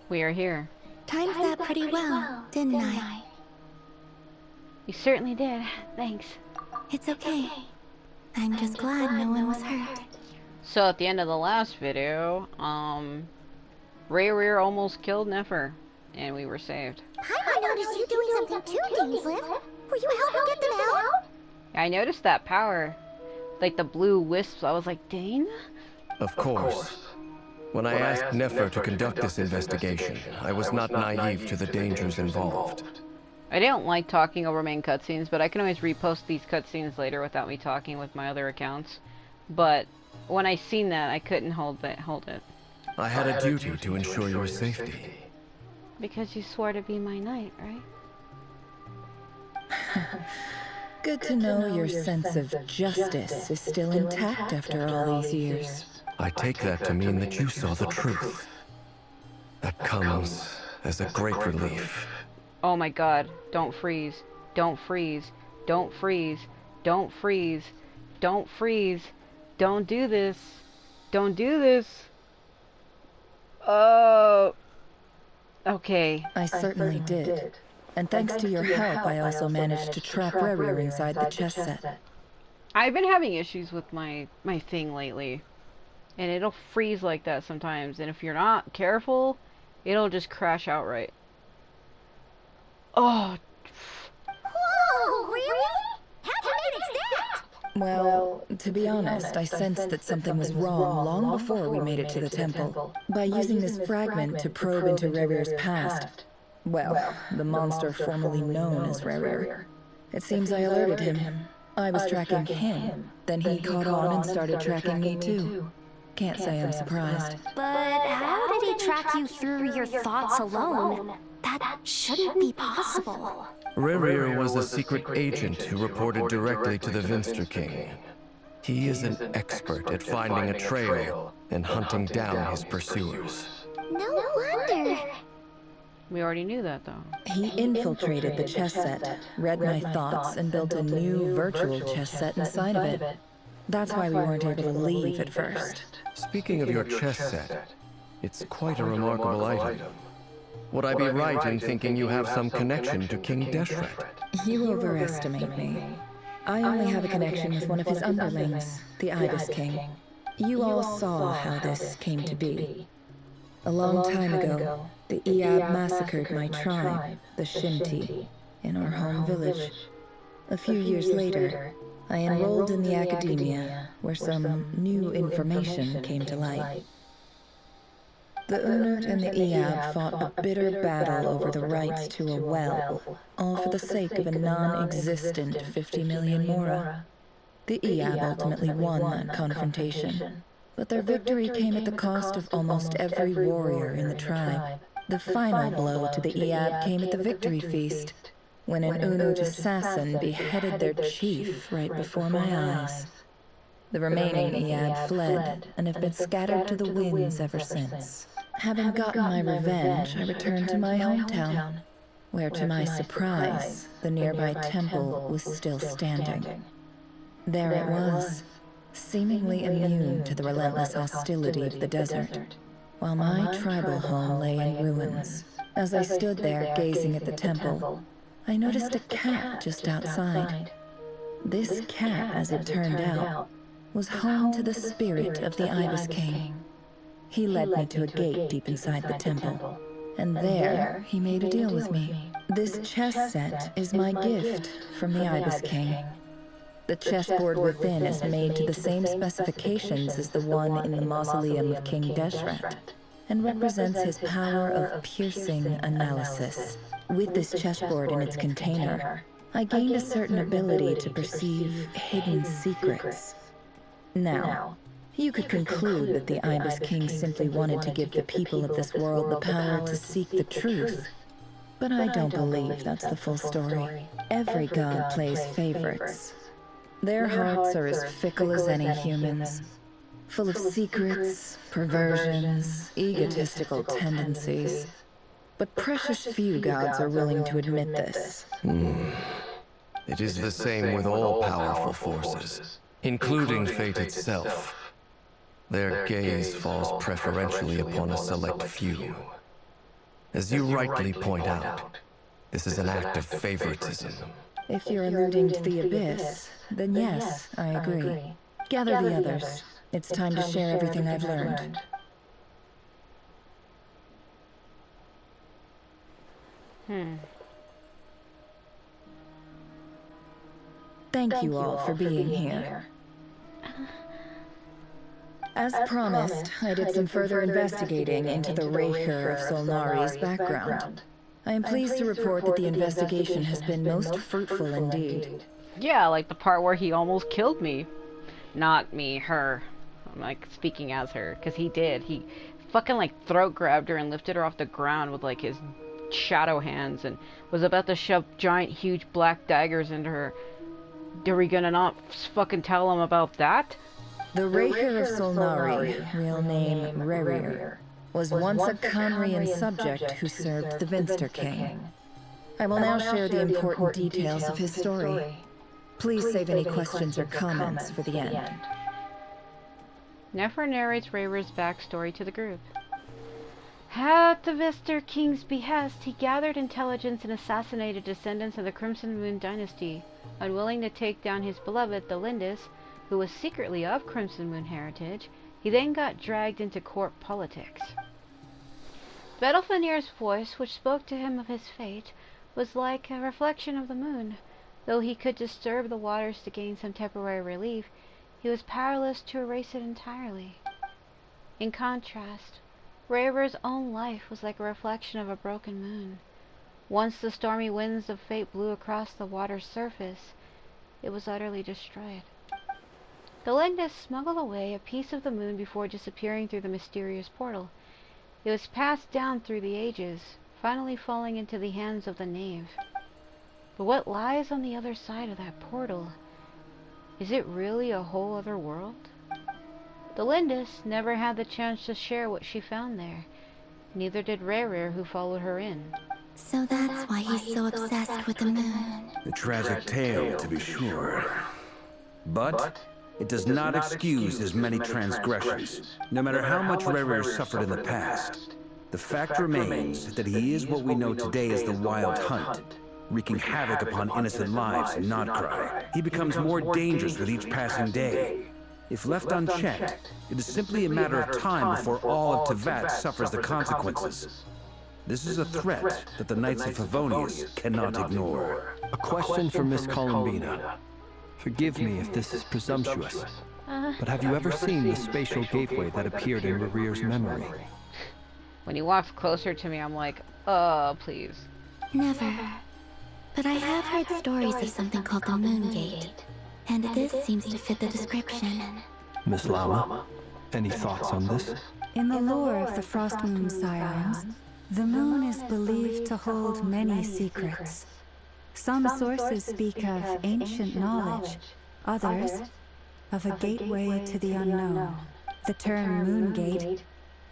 We are here. Timed that pretty well, didn't I? You certainly did. Thanks. It's okay. I'm just glad no one was hurt. So at the end of the last video, Rerir almost killed Nefer, and we were saved. I noticed you doing something too, Dainsliff. Were you helping get them out? I noticed that power. Like the blue wisps, I was like, Dane? Of course. When I asked Nefer to conduct this investigation, I was not naive to the dangers involved. I don't like talking over main cutscenes, but I can always repost these cutscenes later without me talking with my other accounts. But when I seen that, I couldn't hold it. I had a duty to ensure your safety. Because you swore to be my knight, right? Good to know your sense of justice is still intact after all these years. I take that to mean that you saw the truth. That comes as a great relief. Oh my god, don't freeze. Don't freeze. Don't freeze. Don't freeze. Don't freeze. Don't do this. Don't do this. Okay. I certainly did. And thanks to your help, I also managed to trap Rerir inside the chess set. I've been having issues with my thing lately. And it'll freeze like that sometimes. And if you're not careful, it'll just crash outright. Oh. Whoa, really? How'd you manage that? Well, to be honest, I sensed that something was wrong long before we made it to the temple. By using this fragment to probe into Rerir's past, well, the monster formerly known as Rerir. It seems I alerted him. I was tracking him, then he caught on and started tracking me too. Can't say I'm surprised. But how did he track you through your thoughts alone? That shouldn't be possible. Rerir was a secret agent who reported directly to the Vinster King. He is an expert at finding a trail and hunting down his pursuers. No wonder. We already knew that, though. He infiltrated the chess set, read my thoughts, and built a new virtual chess set inside of it. That's why we weren't able to leave at first. Speaking of your chess set, it's quite a remarkable item. Would I be right in thinking you have some connection to King Deshret? You overestimate me. I only have a connection with one of his underlings, the Ibis King. You all saw how this came to be. A long time ago, the Iab massacred my tribe, the Shinti, in our home village. A few years later, I enrolled in the academia, where some new information came to light. The Unut and the Iab fought a bitter battle over the rights to a well, all for the sake of a non-existent 50 million mora. The Iab ultimately won that confrontation, but their victory came at the cost of almost every warrior in the tribe. The final blow to the Iab came at the victory feast, when an Unut assassin beheaded their chief right before my eyes. The remaining Iab fled and have been scattered to the winds ever since. Having gotten my revenge, I returned to my hometown, where to my surprise, the nearby temple was still standing. There it was, seemingly immune to the relentless hostility of the desert, while my tribal home lay in ruins. As I stood there gazing at the temple, I noticed a cat just outside. This cat, as it turned out, was home to the spirit of the Ibis King. He led me to a gate deep inside the temple, and there he made a deal with me. This chess set is my gift from the Ibis King. The chessboard within is made to the same specifications as the one in the mausoleum of King Deshret, and represents his power of piercing analysis. With this chessboard in its container, I gained a certain ability to perceive hidden secrets. Now, you could conclude that the Ibis King simply wanted to give the people of this world the power to seek the truth. But I don't believe that's the full story. Every god plays favorites. Their hearts are as fickle as any human's, full of secrets, perversions, egotistical tendencies. But precious few gods are willing to admit this. It is the same with all powerful forces, including fate itself. Their gaze falls preferentially upon a select few. As you rightly point out, this is an act of favoritism. If you're alluding to the Abyss, then yes, I agree. Gather the others. It's time to share everything I've learned. Thank you all for being here. As promised, I did some further investigating into the Rerir of Solnari's background. I am pleased to report that the investigation has been most fruitful indeed. Yeah, like the part where he almost killed me. Not me, her. I'm like speaking as her, because he did. He fucking like throat grabbed her and lifted her off the ground with like his shadow hands and was about to shove giant huge black daggers into her. Are we gonna not fucking tell him about that? The Rerir of Solnari, real name Rerir, was once a Khanrian subject who served the Vinster King. I will now share the important details of his story. Please save any questions or comments for the end. Nefer narrates Rerir's backstory to the group. At the Vinster King's behest, he gathered intelligence and assassinated descendants of the Crimson Moon dynasty. Unwilling to take down his beloved, the Lindis, who was secretly of Crimson Moon heritage, he then got dragged into court politics. Vedalfanir's voice, which spoke to him of his fate, was like a reflection of the moon. Though he could disturb the waters to gain some temporary relief, he was powerless to erase it entirely. In contrast, Rerir's own life was like a reflection of a broken moon. Once the stormy winds of fate blew across the water's surface, it was utterly destroyed. The Lindis smuggled away a piece of the moon before disappearing through the mysterious portal. It was passed down through the ages, finally falling into the hands of the Knave. But what lies on the other side of that portal? Is it really a whole other world? The Lindis never had the chance to share what she found there. Neither did Rerir, who followed her in. So that's why he's so obsessed with the moon. A tragic tale, to be sure. But it does not excuse his many transgressions. No matter how much Rerir suffered in the past, the fact remains that he is what we know today as the Wild Hunt, wreaking havoc upon innocent lives in Nodcry. He becomes more dangerous with each passing day. If left unchecked, it is simply a matter of time before all of Tevat suffers the consequences. This is a threat that the Knights of Favonius cannot ignore. A question for Miss Columbina. Forgive me if this is presumptuous, but have you ever seen the spatial gateway that appeared in Rerir's memory? When he walks closer to me, I'm like, please. Never. But I have heard stories of something called the Moon Gate, and this seems to fit the description. Miss Lauma, any thoughts on this? In the lore of the Frost Moon Sirens, the moon is believed to hold many secrets. Some sources speak of ancient knowledge, others of a gateway to the unknown. The term Moon Gate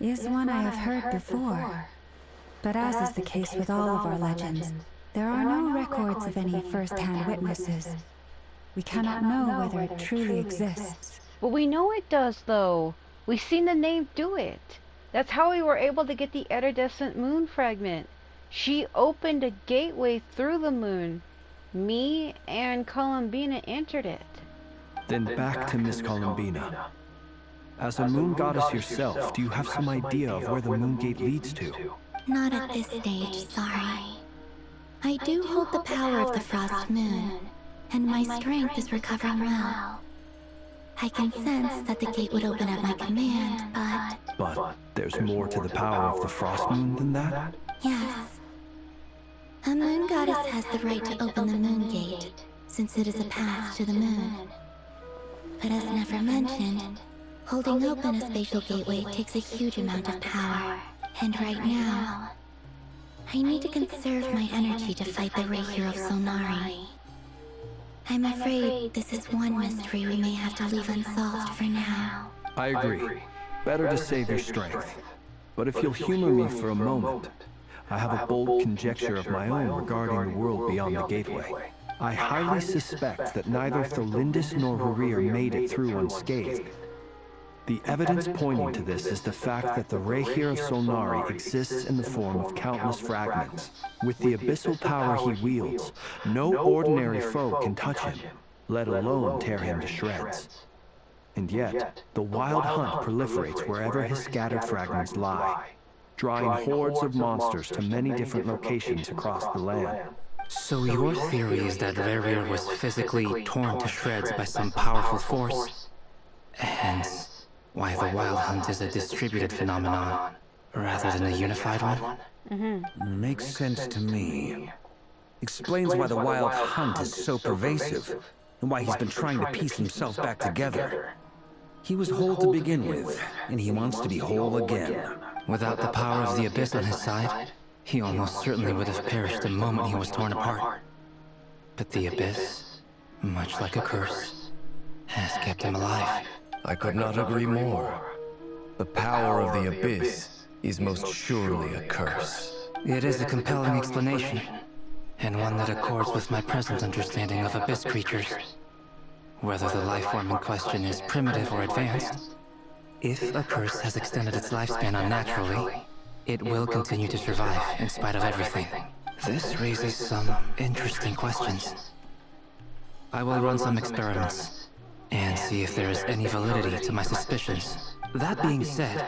is one I have heard before, but as is the case with all of our legends, there are no records of any first-hand witnesses. We cannot know whether it truly exists. Well, we know it does, though. We've seen the Knave do it. That's how we were able to get the iridescent moon fragment. She opened a gateway through the moon. Me and Columbina entered it. Then back to Miss Columbina. As a moon goddess yourself, do you have some idea of where the Moon Gate leads to? Not at this stage, sorry. I do hold the power of the Frost Moon, and my strength is recovering well. I can sense that the gate would open at my command, but... But there's more to the power of the Frost Moon than that? Yes. A moon goddess has the right to open the Moon Gate, since it is a path to the moon. But as Nefer mentioned, holding open a spatial gateway takes a huge amount of power. And right now, I need to conserve my energy to fight the Rerir of Solnari. I'm afraid this is one mystery we may have to leave unsolved for now. I agree. Better to save your strength. But if you'll humor me for a moment, I have a bold conjecture of my own regarding the world beyond the gateway. I highly suspect that neither Lindis nor Rerir made it through unscathed. The evidence pointing to this is the fact that the Rerir of Solnari exists in the form of countless fragments. With the abyssal power he wields, no ordinary foe can touch him, let alone tear him to shreds. And yet, the wild hunt proliferates wherever his scattered fragments lie, drawing hordes of monsters to many different locations across the land. So your theory is that Rerir was physically torn to shreds by some powerful force? Hence, why the wild hunt is a distributed phenomenon, rather than a unified one? Makes sense to me. Explains why the wild hunt is so pervasive, and why he's been trying to piece himself back together. He was whole to begin with, and he wants to be whole again. Without the power of the Abyss on his side, he almost certainly would have perished the moment he was torn apart. But the Abyss, much like a curse, has kept him alive. I could not agree more. The power of the Abyss is most surely a curse. It is a compelling explanation, and one that accords with my present understanding of Abyss creatures. Whether the life form in question is primitive or advanced, if a curse has extended its lifespan unnaturally, it will continue to survive in spite of everything. This raises some interesting questions. I will run some experiments and see if there is any validity to my suspicions. That being said,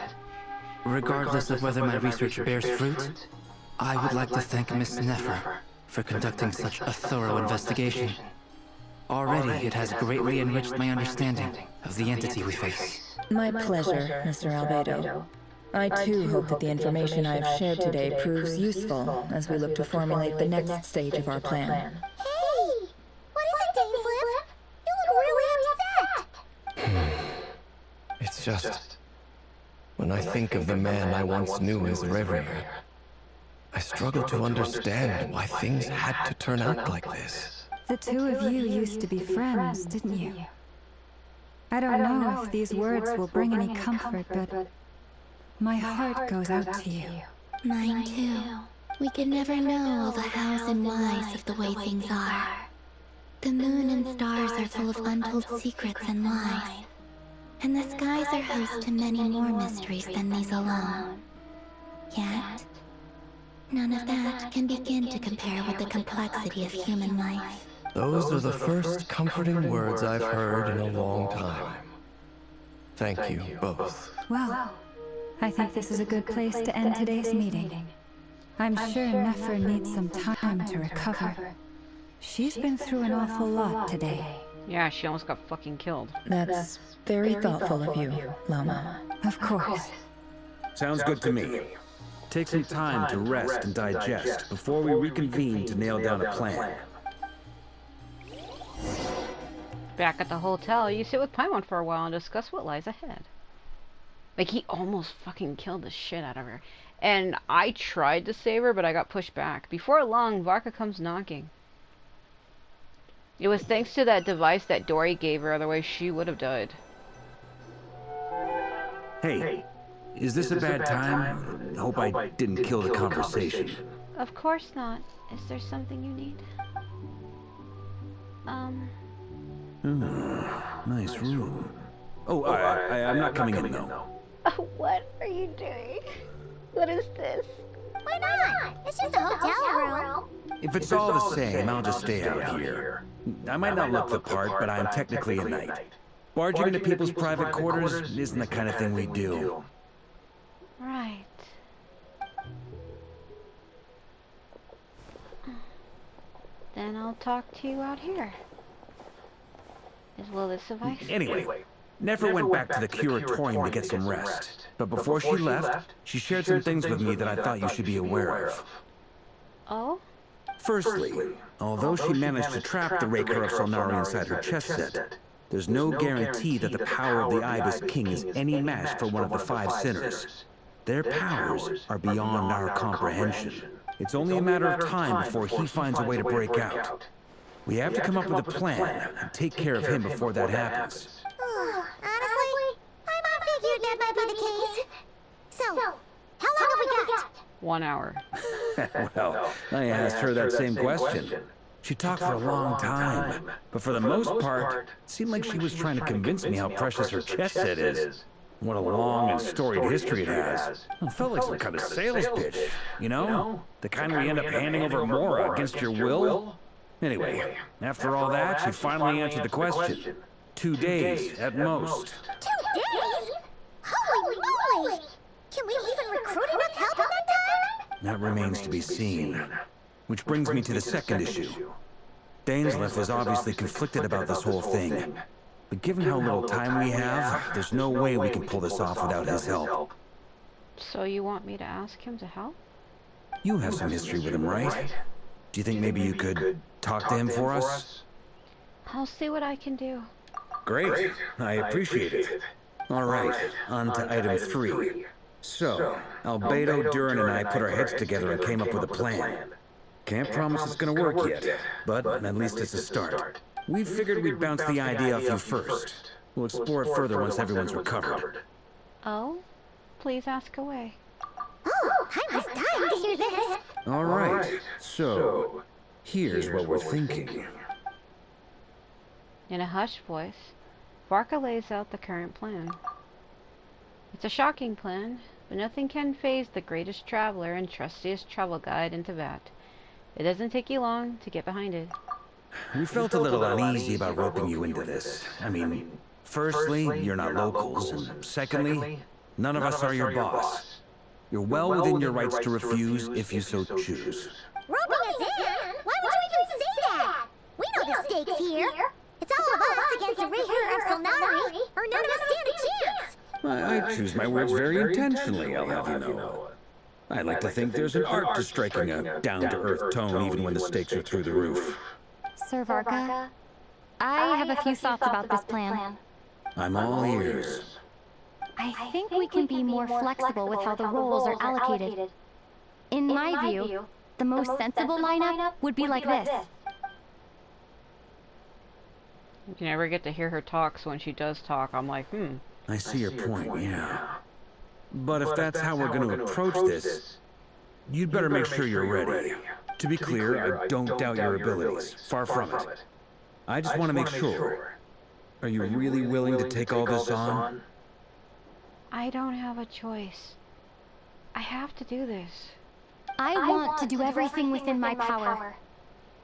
regardless of whether my research bears fruit, I would like to thank Miss Nefer for conducting such a thorough investigation. Already, it has greatly enriched my understanding of the entity we face. My pleasure, Mr. Albedo. I too hope that the information I have shared today proves useful as we look to formulate the next stage of our plan. Hey! What is it, Daislip? You look really upset! It's just... when I think of the man I once knew as Rerir, I struggle to understand why things had to turn out like this. The two of you used to be friends, didn't you? I don't know if these words will bring any comfort, but my heart goes out to you. Mine too. We could never know all the hows and whys of the way things are. The moon and stars are full of untold secrets and lies. And the skies are host to many more mysteries than these alone. Yet, none of that can begin to compare with the complexity of human life. Those are the first comforting words I've heard in a long time. Thank you, both. Well, I think this is a good place to end today's meeting. I'm sure Nefer needs some time to recover. She's been through an awful lot today. Yeah, she almost got fucking killed. That's very thoughtful of you, Lauma. Of course. Sounds good to me. Take some time to rest and digest before we reconvene to nail down a plan. Back at the hotel, you sit with Paimon for a while and discuss what lies ahead. Like, he almost fucking killed the shit out of her. And I tried to save her, but I got pushed back. Before long, Varka comes knocking. It was thanks to that device that Dory gave her, otherwise she would have died. Hey, is this a bad time? Hope I didn't kill the conversation. Of course not. Is there something you need? Nice room. Oh, I'm not coming in though. Oh, what are you doing? What is this? Why not? It's just a hotel room. If it's all the same, I'll just stay out here. I might not look the part, but I'm technically a knight. Barging into people's private quarters isn't the kind of thing we do. Right. Then I'll talk to you out here. Will this suffice? Anyway, Nefer went back to the curatorium to get some rest. But before she left, she shared some things with me that I thought you should be aware of. Oh? Firstly, although she managed to trap the Rerir of Solnari inside her chess set, there's no guarantee that the power of the Ibis King is any match for one of the 5 sinners. Their powers are beyond our comprehension. It's only a matter of time before he finds a way to break out. We have to come up with a plan and take care of him before that happens. Honestly, I figured that might be the case. So, how long have we got? 1 hour. Well, I asked her that same question. She talked for a long time, but for the most part, it seemed like she was trying to convince me how precious her chess set is. What a long and storied history it has. It felt like some kind of sales pitch, you know? The kind where you end up handing over Mora against your will. Anyway, after all that, she finally answered the question. 2 days, at most. 2 days? Holy moly! Can we even recruit enough help in that time? That remains to be seen. Which brings me to the second issue. Dainsleif is obviously conflicted about this whole thing. But given how little time we have, there's no way we can pull this off without his help. So you want me to ask him to help? You have some history with him, right? Do you think maybe you could talk to him for us? I'll see what I can do. Great. I appreciate it. All right, on to item 3. So, Albedo, Duran, and I put our heads together and came up with a plan. Can't promise it's gonna work yet, but at least it's a start. We figured we'd bounce the idea off you first. We'll explore it further once everyone's recovered. Oh? Please ask away. Oh, I was dying to hear this. All right, so here's what we're thinking. In a hushed voice, Barca lays out the current plan. It's a shocking plan, but nothing can faze the greatest traveler and trustiest travel guide in Teyvat. It doesn't take you long to get behind it. We felt a little uneasy about roping you into this. I mean, firstly, you're not locals, and secondly, none of us are your boss. You're well within your rights to refuse if you so choose. Roping us in? Why would you even say that? We know the stakes here. It's all of us against the Rerir of Solnari, or none of us stand a chance. I choose my words very intentionally, I'll have you know. I like to think there's an art to striking a down-to-earth tone even when the stakes are through the roof. Sir Varka, I have a few thoughts about this plan. I'm all ears. I think we can be more flexible with how the roles are allocated. In my view, the most sensible lineup would be like this. You never get to hear her talk, so when she does talk, I'm like, I see your point, yeah. But if that's how we're going to approach this, you'd better make sure you're ready. To be clear, I don't doubt your abilities. Far from it. I just want to make sure. Are you really willing to take all this on? I don't have a choice. I have to do this. I want to do everything within my power.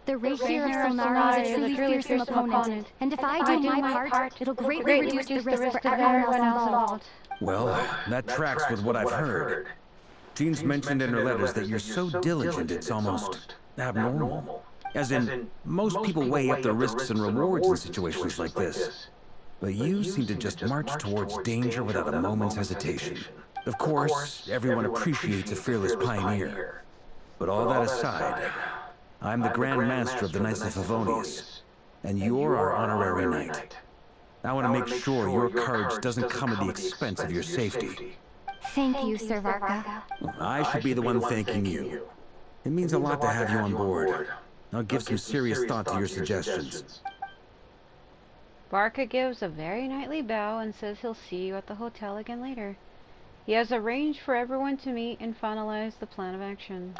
The Rerir of Solnari is a truly fearsome opponent, and if I do my part, it'll greatly reduce the risk for everyone else involved. Well, that tracks with what I've heard. Jean's mentioned in her letters that you're so diligent it's almost abnormal. As in, most people weigh up the risks and rewards in situations like this. But you seem to just march towards danger without a moment's hesitation. Of course, everyone appreciates a fearless pioneer. But all that aside, I'm the Grand Master of the Knights of Favonius, and you're our honorary knight. I want to make sure your courage doesn't come at the expense of your safety. Thank you, Sir Varka. I should be the one thanking you. It means a lot to have you on board. I'll give some serious thought to your suggestions. Barca gives a very knightly bow and says he'll see you at the hotel again later. He has arranged for everyone to meet and finalize the plan of action.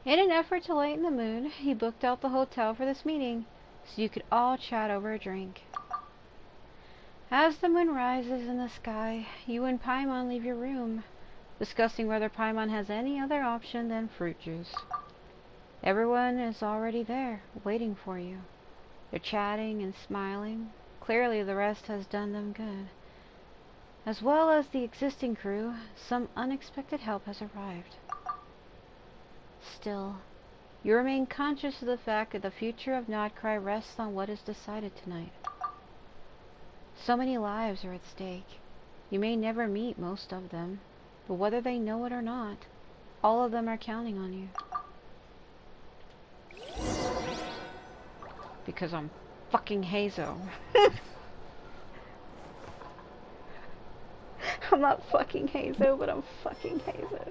In an effort to lighten the mood, he booked out the hotel for this meeting, so you could all chat over a drink. As the moon rises in the sky, you and Paimon leave your room, discussing whether Paimon has any other option than fruit juice. Everyone is already there, waiting for you. They're chatting and smiling. Clearly the rest has done them good. As well as the existing crew, some unexpected help has arrived. Still, you remain conscious of the fact that the future of Notcry rests on what is decided tonight. So many lives are at stake. You may never meet most of them, but whether they know it or not, all of them are counting on you. Because I'm fucking Hazo. I'm not fucking Hazo, but I'm fucking Hazo.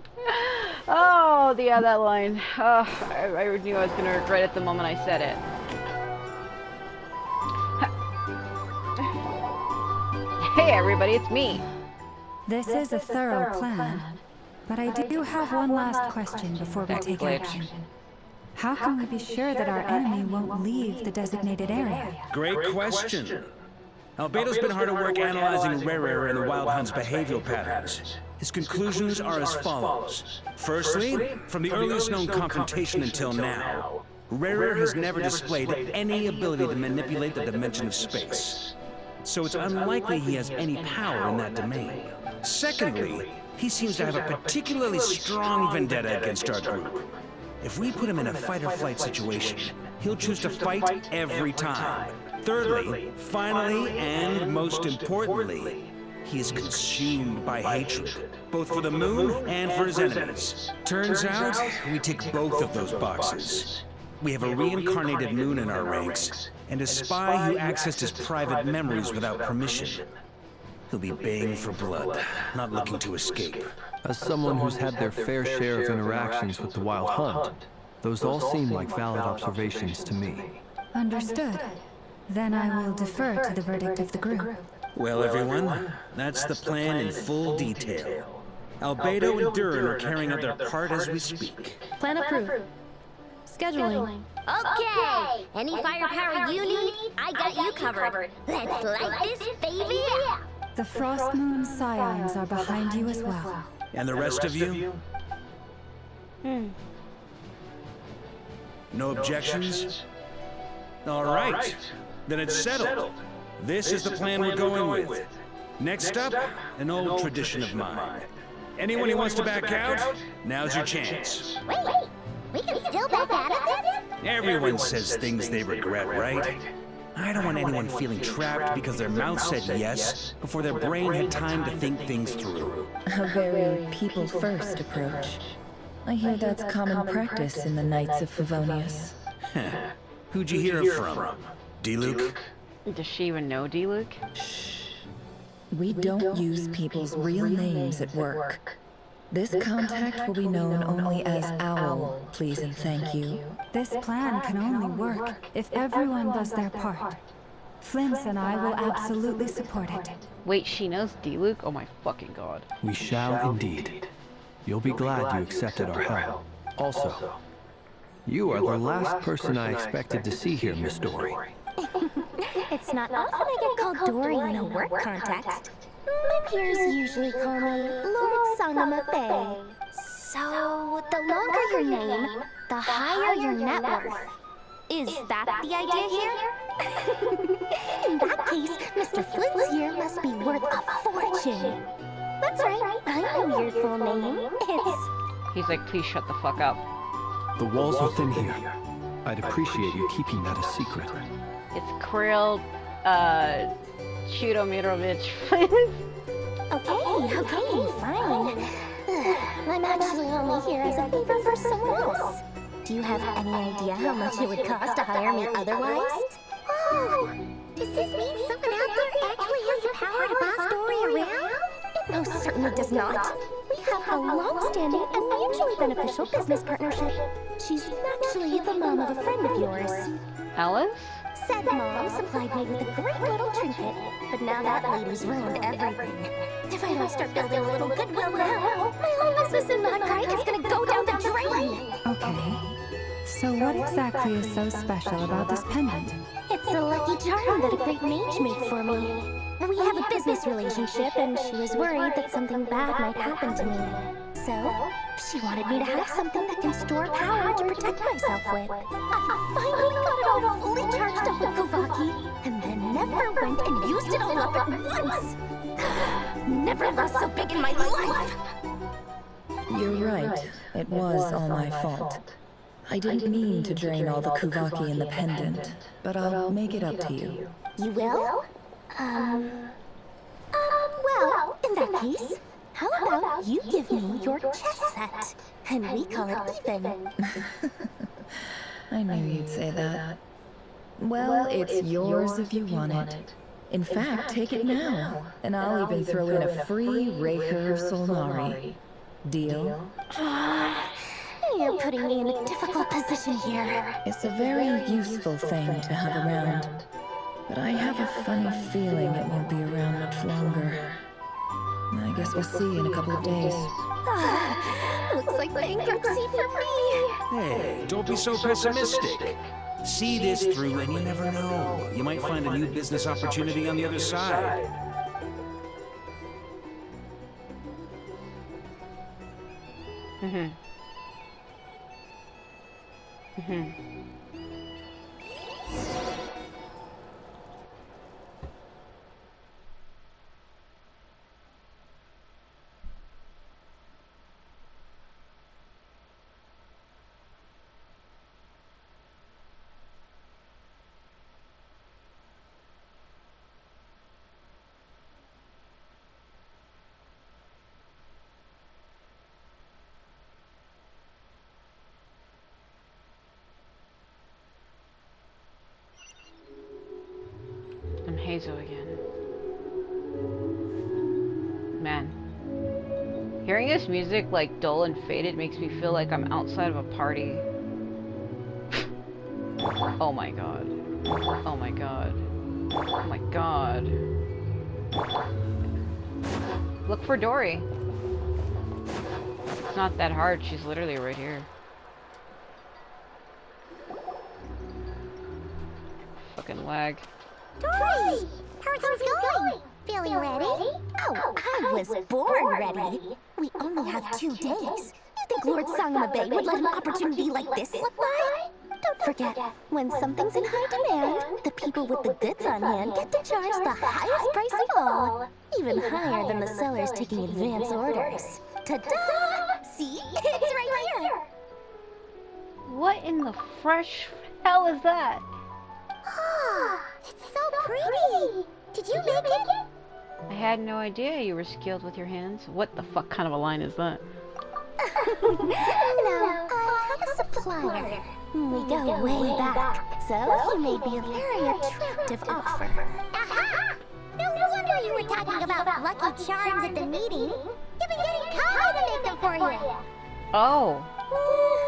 Oh, yeah, that line. I knew I was gonna regret it the moment I said it. Hey everybody, it's me. This is a thorough plan, but I do have one last question before we take action. How can we be sure that our enemy won't leave the designated area? Great question. Albedo's been hard at work analyzing Rerir and the Wild Hunt's behavioral patterns. His conclusions are as follows. Firstly, from the earliest known confrontation until now, Rerir has never displayed any ability to manipulate the dimension of space. So it's unlikely he has any power in that domain. Secondly, he seems to have a particularly strong vendetta against our group. If we put him in a fight-or-flight situation, he'll choose to fight every time. Thirdly, finally, and most importantly, he is consumed by hatred, both for the moon and for his enemies. Turns out, we tick both of those boxes. We have a reincarnated moon in our ranks, and a spy who accessed his private memories without permission. He'll be baying for blood, not looking to escape. As someone who's had their fair share of interactions with the Wild Hunt, those all seem like valid observations to me. Understood. Then I will defer to the verdict of the group. Well, everyone, that's the plan in full detail. Albedo and Durin are carrying out their part as we speak. Plan approved. Scheduling. Okay! Any firepower you need, I got you covered. Let's light this baby up! The Frost Moon Scions are behind you as well. And the rest of you? No objections? All right. Then it's settled. This is the plan we're going with. Next up, an old tradition of mine. Anyone who wants to back out, now's your chance. Wait! We can still back out of this? Everyone says things they regret, right? I don't want anyone feeling trapped because their mouth said yes before their brain had time to think things through. A very people-first approach. I hear that's common practice in the Knights of Favonius. Who'd you hear it from? D-Luke? Does she even know D-Luke? We don't use people's real names at work. This contact will be known only as Owl, please and thank you. This plan can only work if everyone does their part. Flins and I will absolutely support it. Wait, she knows D-Luke? Oh my fucking god. We shall indeed. You'll be glad you accepted our help. Also, you are the last person I expected to see here, Miss Dory. It's not often I get called Dory in a work context. My peers usually call me Lord Sangamabe. So, the longer your name, the higher your net worth. Is that the idea here? In that case, Mr. Flint's here must be worth a fortune. That's right, I know your full name. It's... He's like, please shut the fuck up. The walls are thin here. I'd appreciate you keeping that a secret. It's Krill, Chudomirovich. Okay, fine. I'm actually only here as a favor for someone else. Do you have any idea how much it would cost to hire me otherwise? Oh, does this mean someone out there actually has the power to boss Dory around? It most certainly does not. We have a long-standing and mutually beneficial business partnership. She's actually the mom of a friend of yours. Alice? Said mom supplied me with a great little trinket, but now that lady's ruined everything. If I don't start building a little goodwill now, my whole business in Nodkai is gonna go down the drain! Okay. So what exactly is so special about this pendant? It's a lucky charm that a great mage made for me. We have a business relationship, and she was worried that something bad might happen to me. So, she wanted me to have something that can store power to protect myself with. I finally got it all fully charged up with Kovaki, and then never went and used it all up at once. Never lost so big in my life. You're right. It was all my fault. I didn't mean to drain all the Kuvaki in the pendant, but I'll make it up to you. You will? Well, in that case, how about you give me your chess set, and we call it even. I knew you'd say that. Well, it's yours if you want it. In fact, take it now, and I'll even throw in a free Rerir of Solnari. Deal? You're putting me in a difficult position here. It's a very useful thing to have around, but I have a funny feeling it won't be around much longer. I guess we'll see in a couple of days. Looks like bankruptcy for me. Hey, don't be so pessimistic. See this through and you never know. You might find a new business opportunity on the other side. Hazel again. Man. Hearing this music, like, dull and faded makes me feel like I'm outside of a party. Oh my god. Oh my god. Oh my god. Look for Dory. It's not that hard, she's literally right here. Fucking lag. Dory! How are things going? Feeling ready? Oh, I was born ready. We only have 2 days. You think Lord Sangama would let an opportunity like this slip by? Don't forget, when something's in high demand, the people with the goods on hand get to charge the highest price of all. Even higher than the sellers taking advance orders. Ta-da! See? It's right here! What in the fresh hell is that? It's so pretty! Did you make it? I had no idea you were skilled with your hands. What the fuck kind of a line is that? No, I have a supplier. We go way back, so he made me a very attractive offer. Aha! No wonder you were talking about lucky charms at the meeting. You've been getting Kai to make them for you. Oh.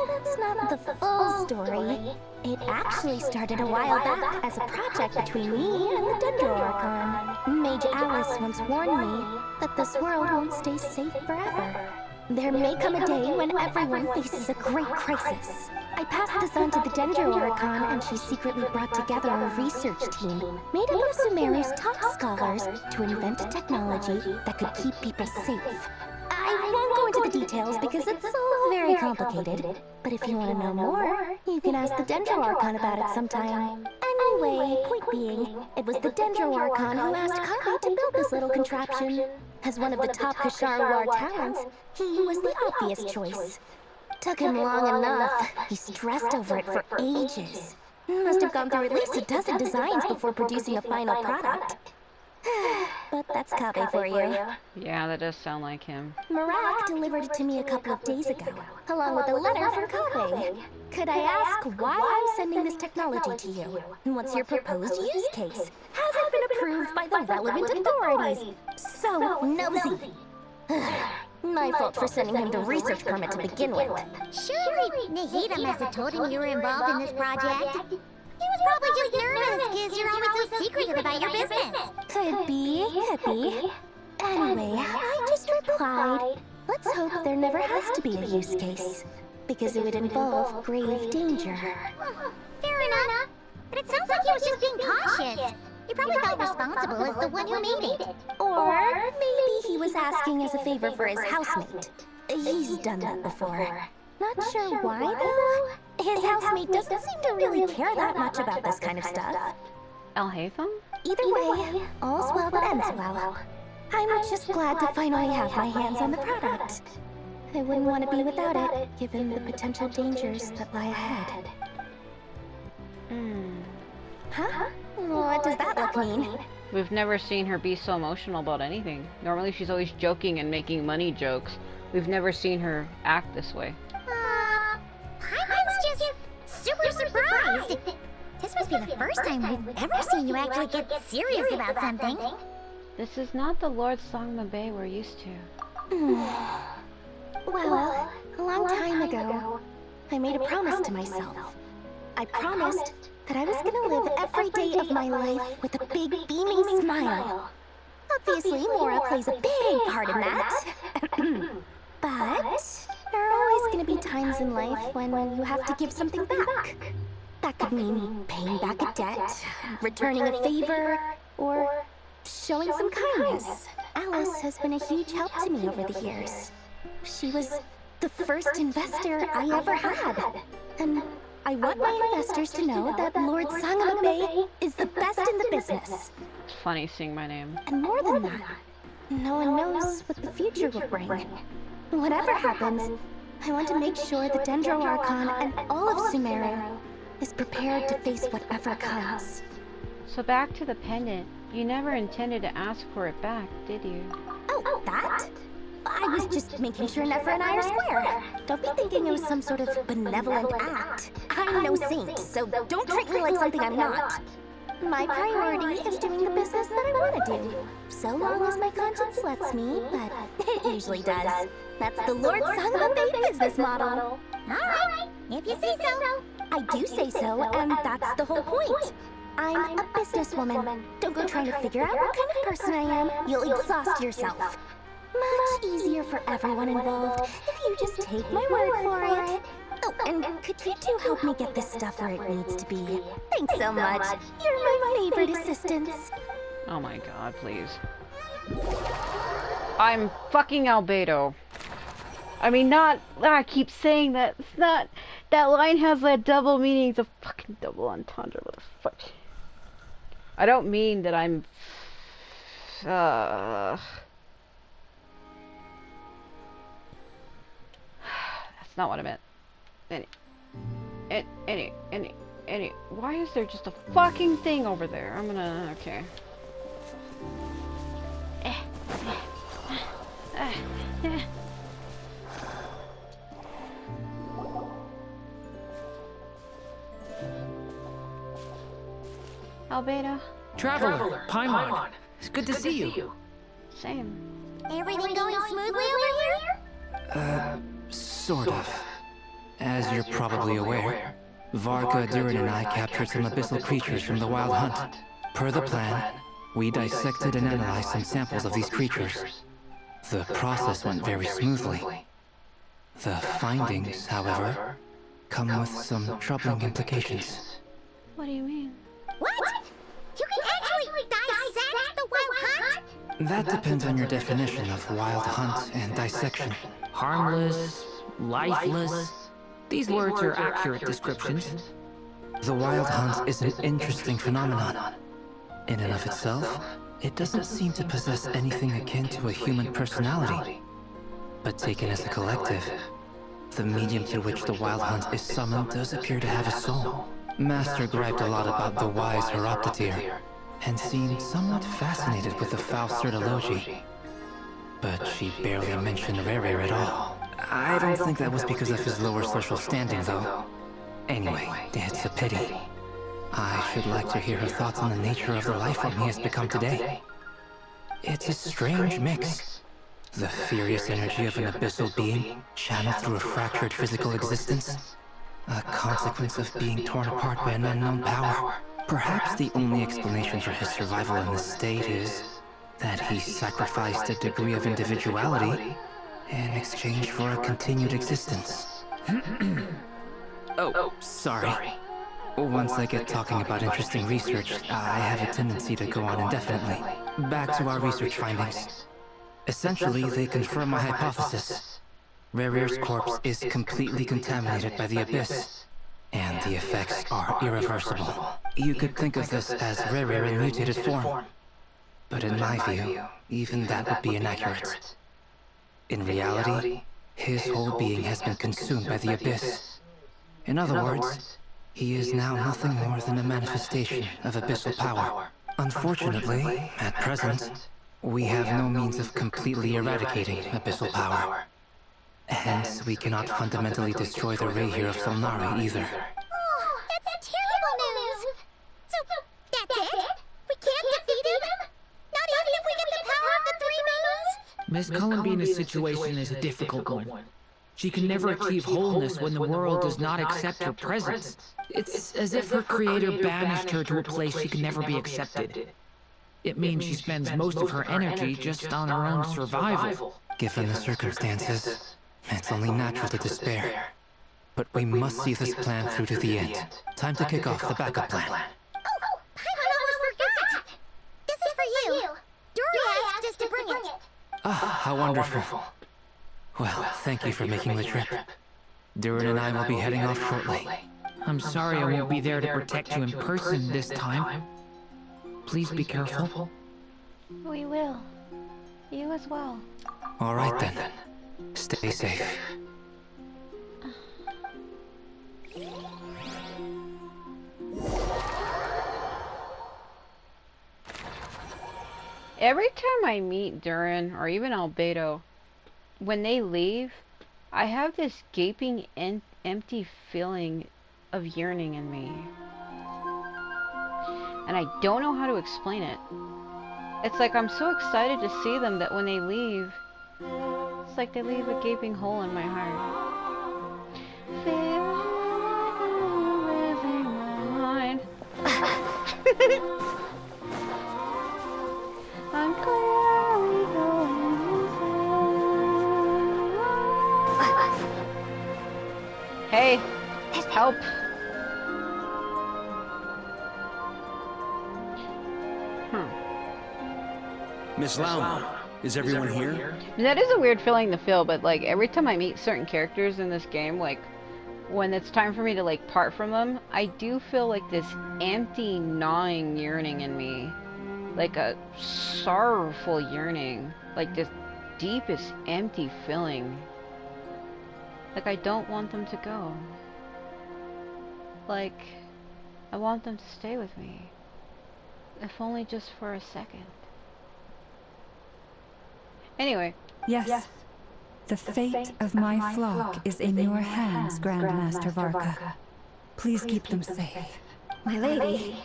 That's not the full story. It actually started a while back as a project between me and the Dendro-Archon. Mage Alice once warned me that this world won't stay safe forever. There may come a day when everyone faces a great crisis. I passed this on to the Dendro-Archon, and she secretly brought together a research team made up of Sumeru's top scholars to invent a technology that could keep people safe. I won't go into the details because it's all very complicated, but if you want to know more, you can ask the Dendro-Archon about it sometime. Anyway, point being, it was the Dendro-Archon who asked Kai to build this little contraption. As one of the top Kasharwar talents, he was the obvious choice. Took him long enough. He stressed over it for ages. Must have gone through at least a dozen designs before producing a final product. But that's Kabe for you. Yeah, that does sound like him. Marak delivered it to me a couple of days ago, along with a letter from Kabe. Could I ask why I'm sending this technology to you? And what's your proposed use case? Has it been approved by the relevant authorities? So nosy. My fault for sending him the research permit to begin with. Surely Nahida must have told him you were involved in this project. He was probably just nervous because you're always so secretive about your business. Could be. Anyway, I just replied, let's hope there never has to be a use case, because it would involve grave danger. Fair enough. But it sounds like he was just being cautious. He probably felt responsible as the one who made it. Or maybe he was asking as a favor for his housemate. He's done that before. Not sure why, though. His housemate doesn't seem to really care that much about this kind of stuff. El Haytham? Either way, all's well that ends well. I'm just glad to finally have my hands on the product. I wouldn't want to be without it, given the potential dangers that lie ahead. Huh? What does that look mean? We've never seen her be so emotional about anything. Normally she's always joking and making money jokes. We've never seen her act this way. Paimon's just super surprised. This must be the first time we've ever seen you actually get serious about something. This is not the Lord Sangma we're used to. Well, a long time ago, I made a promise to myself. I promised that I was gonna live every day of my life with a big, beaming smile. Obviously, Mora plays a big part in that. But there are always gonna be times in life when you have to give something back. That could mean paying back a debt, returning a favor, or showing some kindness. Alice has been a huge help to me over the years. She was the first investor I ever had. And I want my investors to know that Lord Sangama Bay is the best in the business. It's funny seeing my name. And more than that, no one knows what the future will bring. Whatever happens, I want to make sure the Dendro Archon and all of Sumeru is prepared to face whatever comes. So back to the pendant. You never intended to ask for it back, did you? Oh, that? I was just making sure Nefer and I are square. Don't be thinking it was some sort of benevolent act. I'm no saint, so don't treat me like something I'm not. My priority is doing the business that I want to do. So long as my conscience lets me, but it usually does. That's the Lord Sangama Bay business model. Alright, if you say so. I do say so, and that's the whole point. I'm a businesswoman. Don't go trying to figure out what kind of person I am. You'll exhaust yourself. Much easier for everyone involved if you just take my word for it. Oh, and could you two help me get this stuff where it needs to be? Thanks so much. You're my favorite assistants. Oh my god, please. I'm fucking Albedo. I mean, not... I keep saying that. It's not... That line has that double meaning. It's a fucking double entendre. What the fuck? I don't mean that I'm... That's not what I meant. Any. Why is there just a fucking thing over there? I'm gonna... Okay. Albedo. Traveler, Paimon. It's good to see you. Same. Everything going smoothly over here? Sort of. As you're probably aware, Varka, Durin, and I captured some abyssal creatures from the Wild Hunt. Per the plan, we dissected and analyzed some samples of these creatures. The process went very smoothly. The findings, however, come with some troubling implications. What do you mean? What? You can actually dissect the Wild Hunt? That depends on your definition of Wild Hunt and dissection. Harmless, lifeless. These words are accurate descriptions. The Wild Hunt is an interesting phenomenon. In and of itself, it doesn't seem to possess anything akin to a human personality. But taken as a collective, the medium through which the Wild Hunt is summoned does appear to have a soul. Master griped a lot about the wise Horoptetyr, and seemed somewhat fascinated with the foul Certology. But she barely mentioned Rerir at all. I don't think that was because of his lower social standing, though. Anyway, it's a pity. I should like to hear her thoughts on the nature of the life form he has become today. It's a strange mix. The furious energy of an abyssal being, channeled through a fractured physical existence. A consequence of being torn apart by an unknown power. Perhaps the only explanation for his survival in this state is that he sacrificed a degree of individuality in exchange for a continued existence. Oh, sorry. Once I get talking about interesting research, I have a tendency to go on indefinitely. Back to our research findings. Essentially, they confirm my hypothesis. Rerir's corpse is completely contaminated by the Abyss, and the effects are irreversible. You could think of this as Rerir in mutated form. But in my view, even that would be inaccurate. In reality, his whole being has been consumed by the Abyss. In other words, he is now nothing more than a manifestation of abyssal power. Unfortunately, at present, we have no means of completely eradicating abyssal power. Hence, we cannot fundamentally destroy the Rerir of Solnari either. Oh, that's terrible news. So, that's it? We can't defeat him? Not even if we get the power of the Three Moons? Miss Columbina's situation is a difficult one. She can never achieve wholeness when the world does not accept her presence. It's as if her creator banished her to a place she can never be accepted. It means she spends most of her energy just on her own survival. Given the circumstances, it's only natural to despair. But we must see this plan through to the end. Time to kick off the backup plan. I almost forgot! This is for you. Dory asked us to bring it. Ah, how wonderful. Well, thank you for making the trip. Durin and I will be heading off shortly. I'm sorry I won't be there to protect you in person this time. Please be careful. We will. You as well. All right then. Stay safe. Every time I meet Durin, or even Albedo, when they leave, I have this gaping, empty feeling of yearning in me. And I don't know how to explain it. It's like I'm so excited to see them that when they leave, it's like they leave a gaping hole in my heart. Feel losing my mind. I'm clearly going insane. Hey, help. Miss Lauma, is everyone here? That is a weird feeling to feel, but like every time I meet certain characters in this game, like when it's time for me to like part from them, I do feel like this empty, gnawing yearning in me. Like a sorrowful yearning. Like this deepest, empty feeling. Like I don't want them to go. Like I want them to stay with me. If only just for a second. Anyway. Yes. The fate of my flock is in your hands, Grandmaster Varka. Please keep them safe. My lady,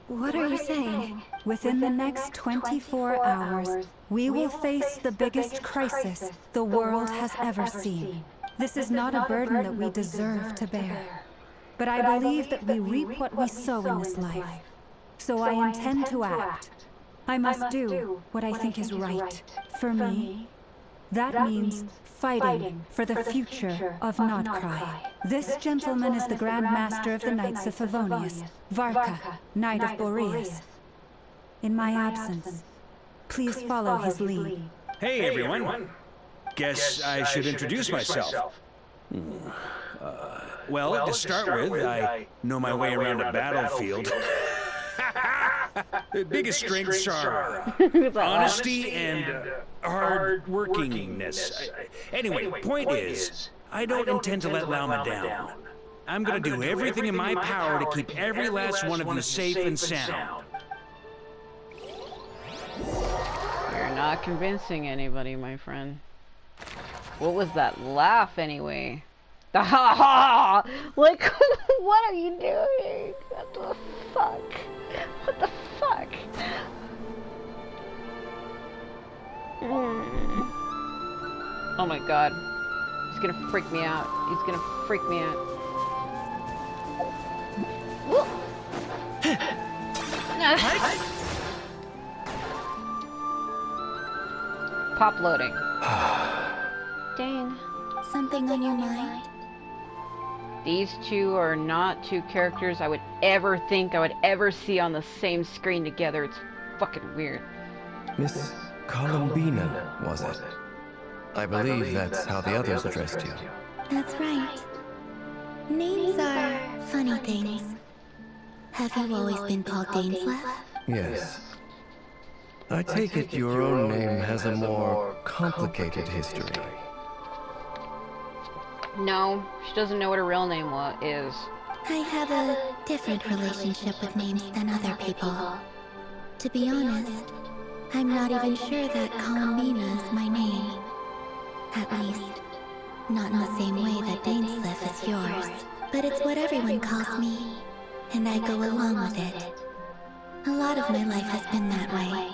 what are you saying? Within the next 24 hours, we will face the biggest crisis the world has ever seen. This is not a burden that we deserve to bear. But I believe that we reap what we sow in this life. So I intend to act. I must do what I think is right for me. That means fighting for the future of Nodcry. This gentleman is the Grand Master of the Knights of Favonius, Varka, Knight of Boreas. In my absence, please follow his lead. Hey everyone. Guess I should introduce myself. Well, to start with, I know my way around a battlefield. The biggest strengths are honesty and hard-workingness. Anyway, point is, I don't intend to let Lauma down. I'm gonna do everything in my power to keep every last one of you safe and sound. You're not convincing anybody, my friend. What was that laugh anyway? Ha ha! Like, what are you doing? What the fuck? What the fuck? Oh my god. He's gonna freak me out. He's gonna freak me out. Pop loading. Dane, something on your mind? These two are not two characters I would ever think I would ever see on the same screen together. It's fucking weird. Miss Columbina, was it? I believe that's how the others addressed you. That's right. Names are funny things. Have you always been called Dainsleff? Yes. I take it your own name has a more complicated history. No, she doesn't know what her real name is. I have a different relationship with names than other people. To be honest, I'm not even sure that Columbina is my name. At least, not in the same way that Dainsleff is yours. But it's what everyone calls me, and I go along with it. A lot of my life has been that way.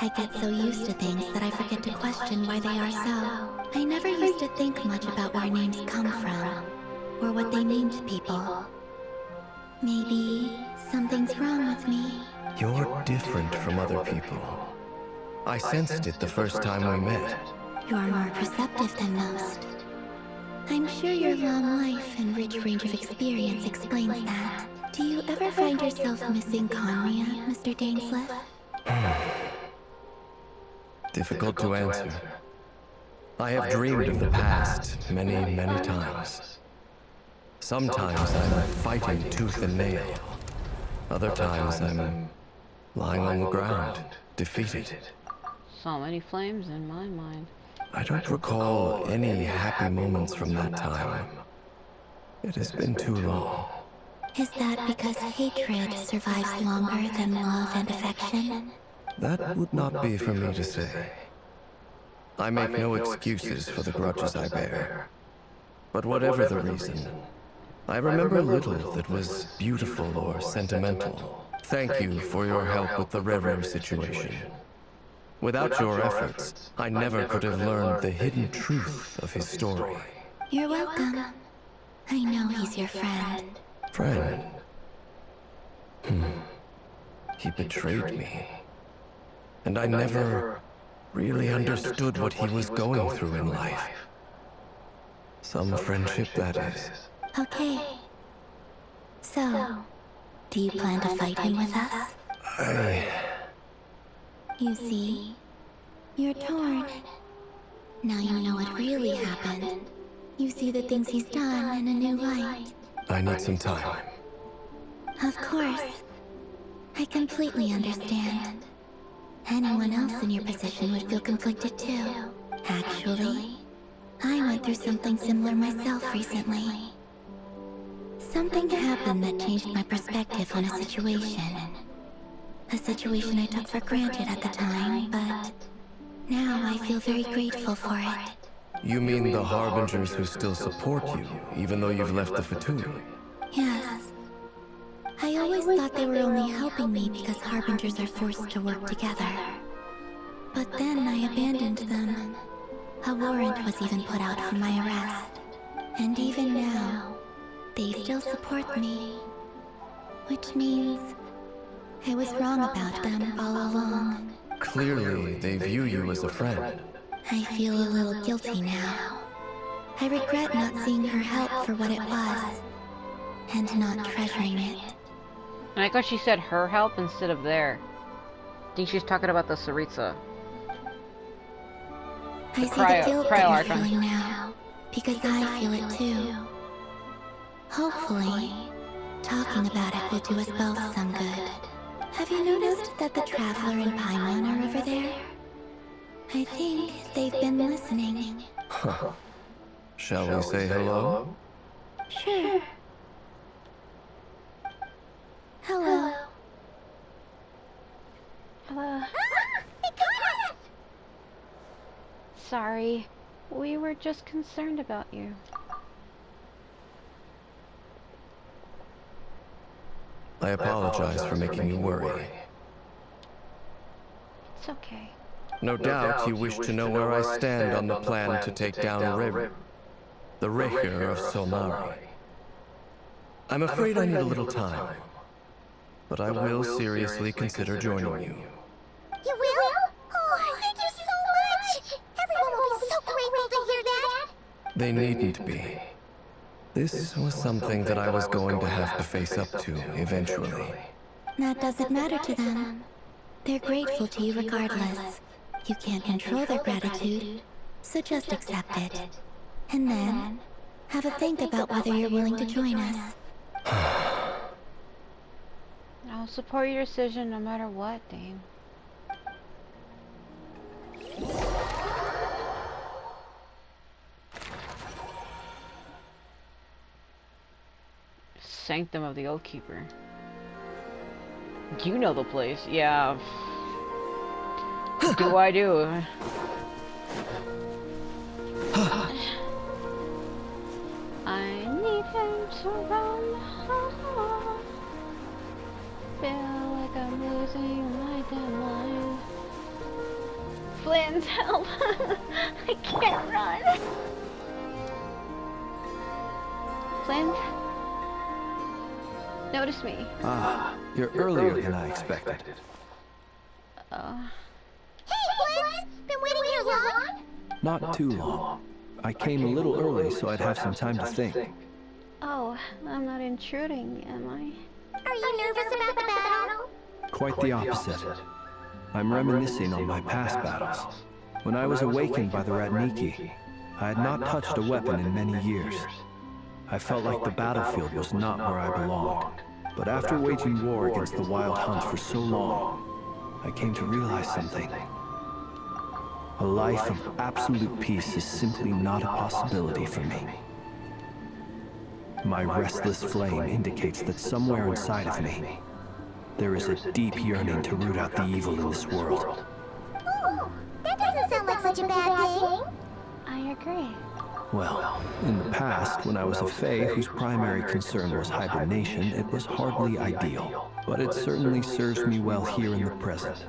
I get so used to things that I forget to question why they are so. I never used to think much about where names come from, or what they mean to people. Maybe something's wrong with me. You're different from other people. I sensed it the first time we met. You're more perceptive than most. I'm sure sure your long life and rich range of experience explains that. Do you ever find yourself missing Conria, Mr. Dainsleif? Difficult to answer. I have dreamed of the past many, many times. Sometimes I'm fighting tooth and nail. Other times I'm lying on the ground, defeated. So many flames in my mind. I don't recall any happy moments from that time. It has been too long. Is that because hatred survives longer than love and affection? That would not be for me to say. I make no excuses for the grudges I bear. But whatever the reason, I remember little that was beautiful or sentimental. Thank you for your help with the Rerir situation. Without your efforts, I never could have learned the hidden truth of his story. You're welcome. I know he's your friend. Friend? He betrayed me. And I never really understood what he was going through in life. Some friendship, that is. Okay. So, do you plan to fight him with us? You see, you're torn. Now you know what really happened. You see the things he's done in a new light. I need some time. Of course. I completely understand. Anyone else in your position would feel conflicted too. Actually, I went through something similar myself recently. Something happened that changed my perspective on a situation. A situation I took for granted at the time, but now I feel very grateful for it. You mean the Harbingers who still support you, even though you've left the Fatui? Yes. I always thought they were only helping me because Harbingers are forced to work together. But then I abandoned them. A warrant was even put out for my arrest. And even now, they still support me. Which means I was wrong about them all along. Clearly, they view you as a friend. I feel a little guilty now. I regret not seeing her help for what it was, and not treasuring it. And I thought she said her help instead of their. I think she's talking about the Saritsa. I see the guilt that you're feeling now, because I feel it too. Hopefully, talking about it will do us both some good. Have you noticed that the Traveler and Paimon are over there? I think they've been listening. Shall we say hello? Sure. Hello. Hello. They got us! Sorry. We were just concerned about you. I apologize for making you worry. It's okay. No doubt you wish to know where I stand on the plan to take down Rerir, the Rerir of Solnari. I'm afraid I need a little time, but I will seriously consider joining you. You will? Oh, thank you so much! Everyone will be so grateful to hear that! They needn't be. This was something that I was going to have to face up to eventually. That doesn't matter to them. They're grateful to you regardless. You can't control their gratitude, so just accept it. And then, have a think about whether you're willing to join us. I'll support your decision no matter what, Dame. Sanctum of the Oath Keeper. You know the place. Yeah. Do I do? I need him to run. Feel like I'm losing my damn mind. Flins, help! I can't run. Flins? Notice me. Ah, you're earlier than I expected. Hey, Flins! Been waiting here long? Not too long. I came a little early so I'd have some time to think. Oh, I'm not intruding, am I? Are you nervous about the battle? Quite the opposite. I'm reminiscing on my past battles. When I was awakened by the Radniki, I had not touched a weapon in many years. I felt like the battlefield was not where I belonged. But after waging war against the Wild Hunt for so long, I came to realize something. A life of absolute peace is simply not a possibility for me. My restless flame indicates that somewhere inside of me, there is a deep yearning to root out the evil in this world. Ooh, that doesn't sound like such a bad thing. I agree. Well, in the past, when I was a Fae whose primary concern was hibernation, it was hardly ideal. But it certainly serves me well here in the present.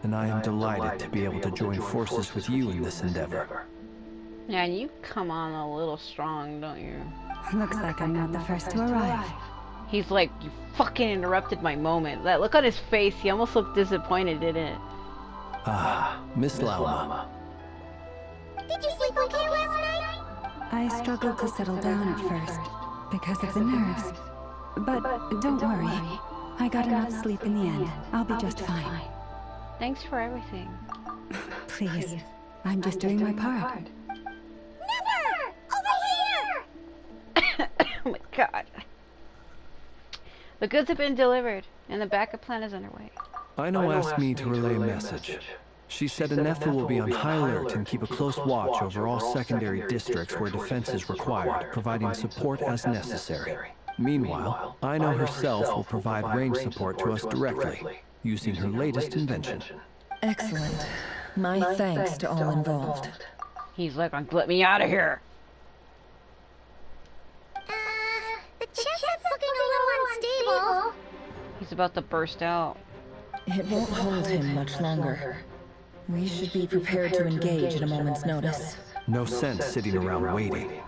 And I am delighted to be able to join forces with you in this endeavor. Yeah, you come on a little strong, don't you? Looks like I'm not the first to arrive. He's like, you fucking interrupted my moment. That look on his face, he almost looked disappointed, didn't it? Ah, Miss Lauma. Did you sleep okay last night? I struggled to settle down at first, because of the nerves. But don't worry. I got enough sleep in the end. I'll be just fine. Thanks for everything. Please, I'm just doing my part. Never! Over here! Oh my god. The goods have been delivered, and the backup plan is underway. Aino asked me to relay a message. She said a Nefer will be on high alert and keep a close watch over all secondary districts where defense is required, providing support as necessary. Meanwhile, Aino herself will provide range support to us directly, using her latest invention. Excellent. My thanks to all involved. He's like, let me out of here. The chest's looking a little unstable. He's about to burst out. It won't hold him much longer. We should be prepared to engage at a moment's notice. No sense sitting around waiting.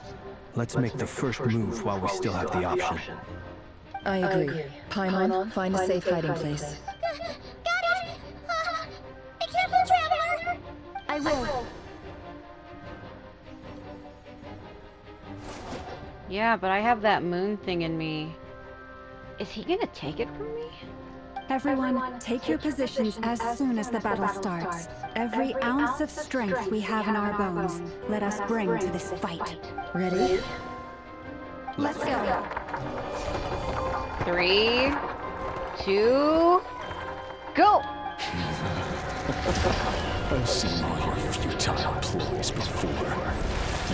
Let's make the first move while we still have the option. I agree. Paimon, find a safe hiding place. Got it! Be careful, traveler! I will. Yeah, but I have that moon thing in me. Is he gonna take it from me? Everyone, take your positions as soon as the battle starts. Every ounce of strength we have in our bones, let us bring to this fight. Ready? Let's go. 3, 2, go! I've seen all your futile ploys before.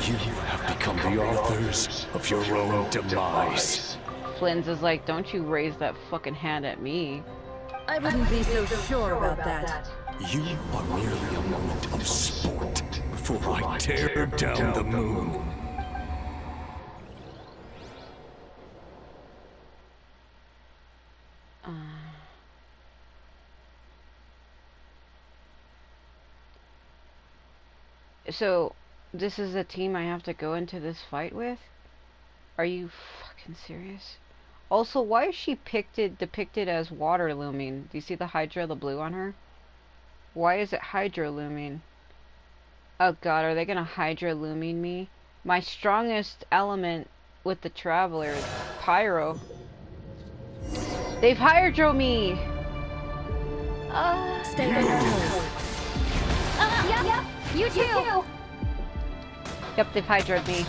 You have become the authors of your own demise. Flins is like, don't you raise that fucking hand at me. I wouldn't be so sure about that. You are merely a moment of sport before I tear down the moon. So, this is a team I have to go into this fight with? Are you fucking serious? Also, why is she depicted as water Lumine? Do you see the Hydra, the blue on her? Why is it Hydra Lumine? Oh god, are they gonna Hydra Lumine me? My strongest element with the Traveler is Pyro. They've Hydro me! Stay on your toes. Yep, you too. Yep, they've Hydroed me.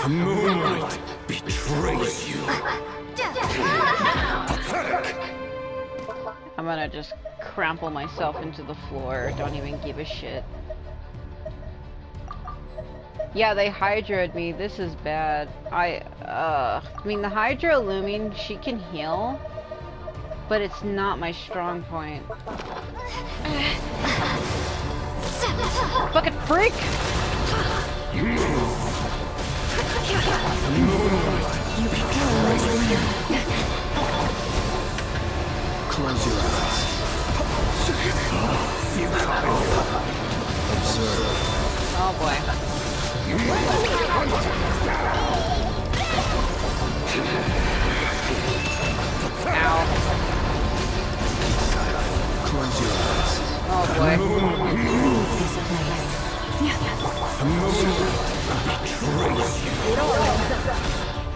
The moonlight betrays you. Pathetic! I'm gonna just crumple myself into the floor. Don't even give a shit. Yeah, they Hydroed me. This is bad. I mean, the Hydra Lumine, she can heal, but it's not my strong point. Fucking freak! Close your eyes. Observe. Oh boy. Ow. Close your eyes. Oh boy. This place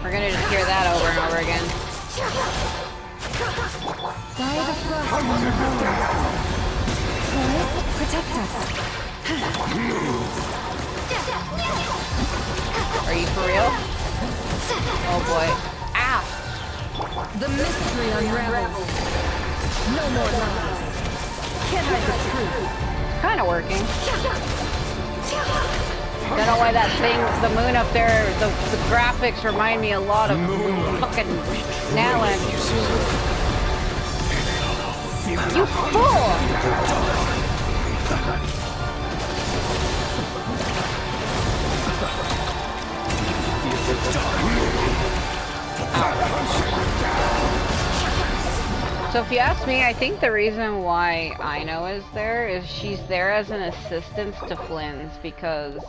We're gonna just hear that over and over again. By the frost moon of old. Flins, protect us. Are you for real? Oh boy. Ow! The mystery unravels. No more lies. Can't hide the truth. Kinda working. Don't know why that thing, the moon up there, the graphics remind me a lot of fucking Nalan. You fool! So if you ask me, I think the reason why Aino is there is she's there as an assistant to Flins, because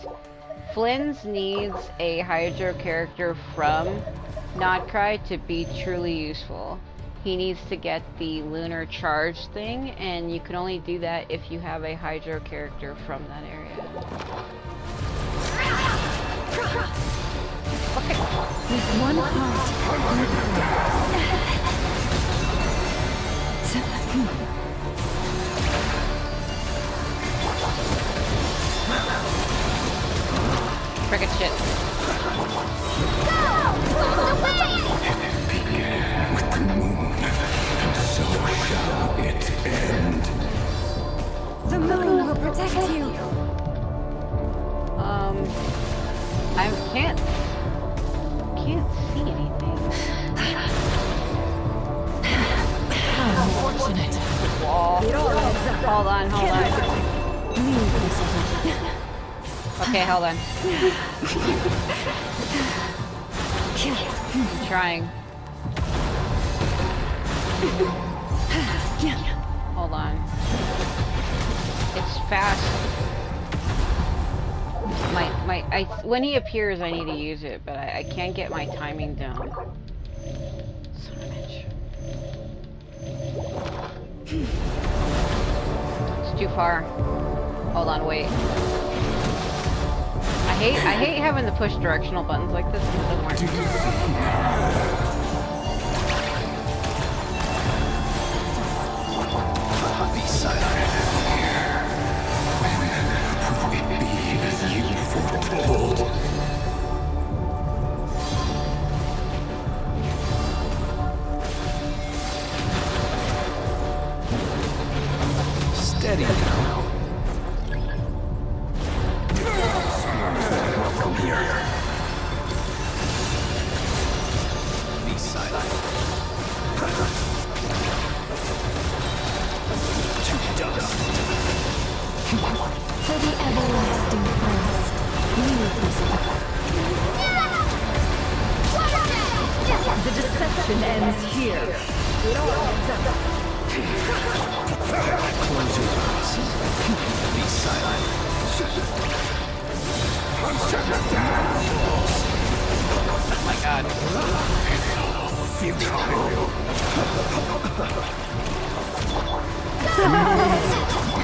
Flins needs a Hydro character from Notcry to be truly useful. He needs to get the lunar charge thing, and you can only do that if you have a Hydro character from that area. Okay. With one heart. Frickin' shit. It began with the moon, and so shall it end. The moon will protect you. I can't see anything. How unfortunate. Wall. Hold on. Okay, hold on. I'm trying. Hold on. It's fast. When he appears, I need to use it, but I can't get my timing down. Son of a bitch. It's too far. Hold on, wait. I hate having to push directional buttons like this because it doesn't work. Be silent. Will it be as you foretold? Steady now. Welcome here. Be silent. To dust. For the everlasting forest, leave this book. The deception ends here. It all ends up. Close your eyes. Be silent. Oh my god.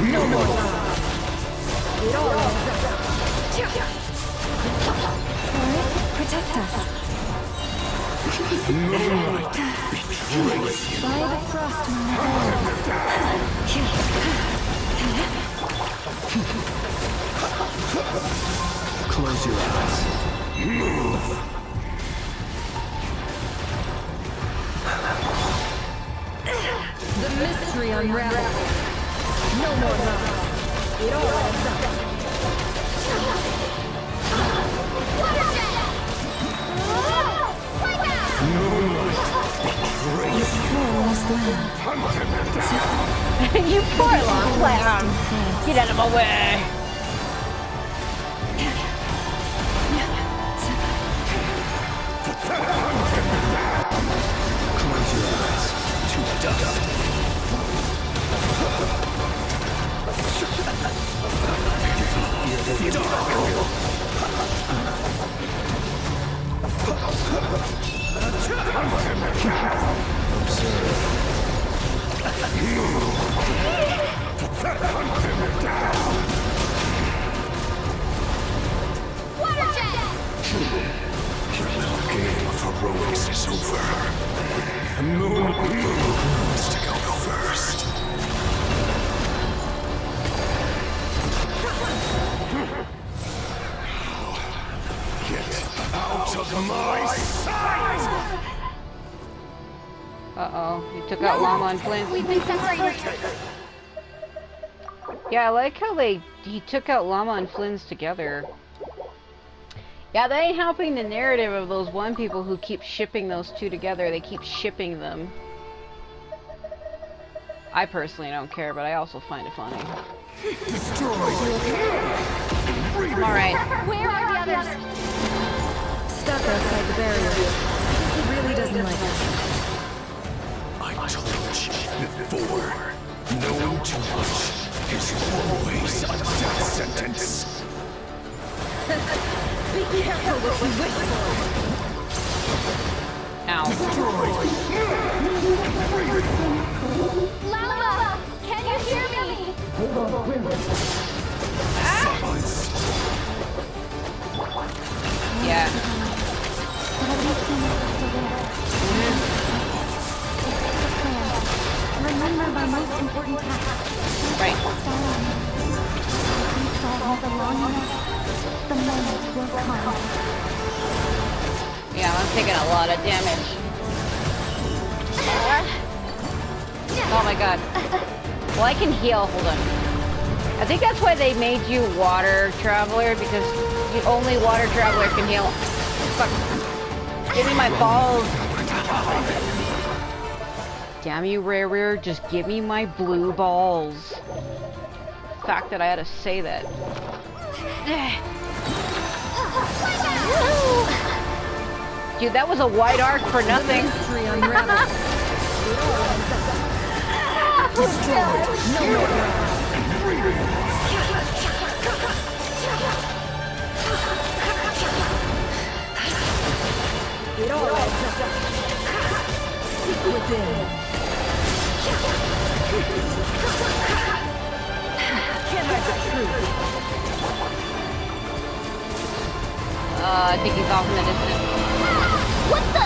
No more. It all ends up. Forest, protect us. By the frost moon of old. Close your eyes. Move. The mystery unravels. No more lies. It all ends up. You poor lost lamb. Get out of my way. Close your eyes. To dust. Your little game of heroics is over. The moon wants to go first. Get out of my sight! Uh-oh, he took out Llama and Flins. We've been separated. Yeah, I like how he took out Llama and Flins together. Yeah, that ain't helping the narrative of those one people who keep shipping those two together. They keep shipping them. I personally don't care, but I also find it funny. Alright. Where are the others? Stuck outside the barrier. He really doesn't like us. I told you before, knowing too much is always a death sentence. Be careful what you wish for. Ow. Lauma! Can you hear me? Yeah. Remember my most important task. Right. The moment will come. Yeah, I'm taking a lot of damage. Oh my god. Well, I can heal. Hold on. I think that's why they made you Water Traveler, because only Water Traveler can heal. Fuck. Give me my balls. Damn you, Rerir. Just give me my blue balls. The fact that I had to say that. Dude, that was a wide arc for nothing. It all adds up. Seek within. Can't hide the truth. I think he's off in the distance. What the?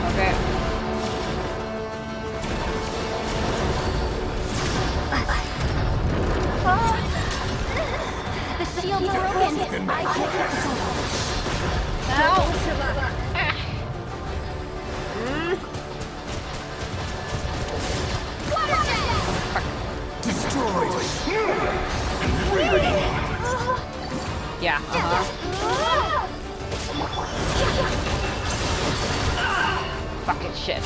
Okay. The shield's broken. I can't. Ow! Yeah, Fucking shit.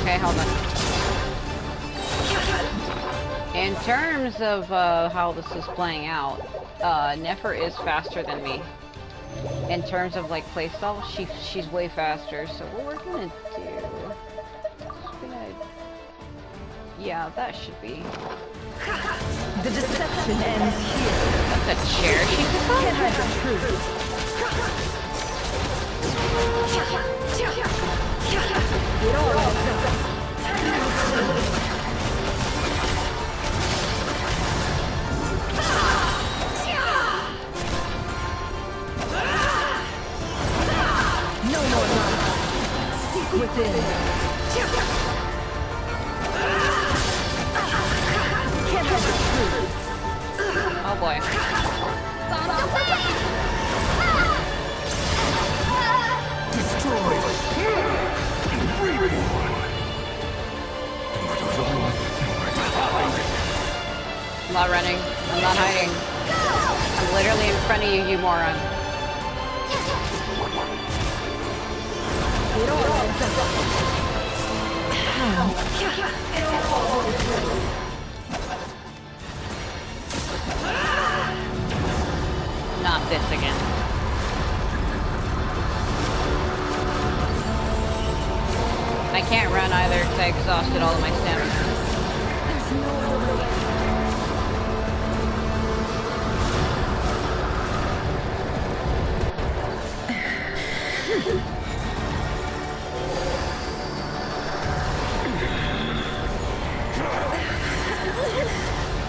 Okay, hold on. In terms of how this is playing out, Nefer is faster than me. In terms of like playstyle, she's way faster. So what we're gonna do? Yeah, that should be. The deception ends here. That's a chair she took off? Can't hide the truth. It all adds up. No more love. Seek within. Can't hide the truth. Oh boy. I'm not running. I'm not hiding. I'm literally in front of you, you moron. Not this again. I can't run either because I exhausted all of my stamina. Moon.